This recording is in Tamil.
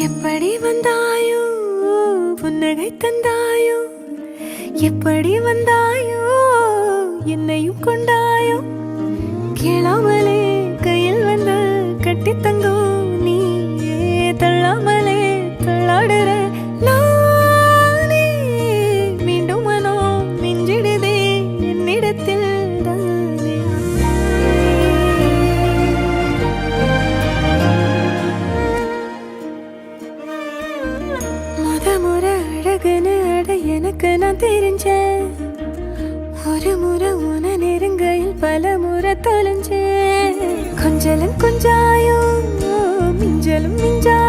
எப்படி வந்தாயோ புன்னகை தந்தாயோ எப்படி வந்தாயோ என்னையும் கொண்டாயோ கேளாமலே கையில் வந்து கட்டி தங்கும் நீயே தள்ளாமலே தள்ளாடுற நானே மீண்டும் மனோ மிஞ்சிடுதே என்னிடத்தில் தானே முறை அழகுன்னு அட எனக்கு நான் தெரிஞ்சேன் ஒரு முறை உன நெருங்கையில் பல முறை தொலைஞ்சேன் கொஞ்சலும் கொஞ்சாயோ மிஞ்சலும் மிஞ்சா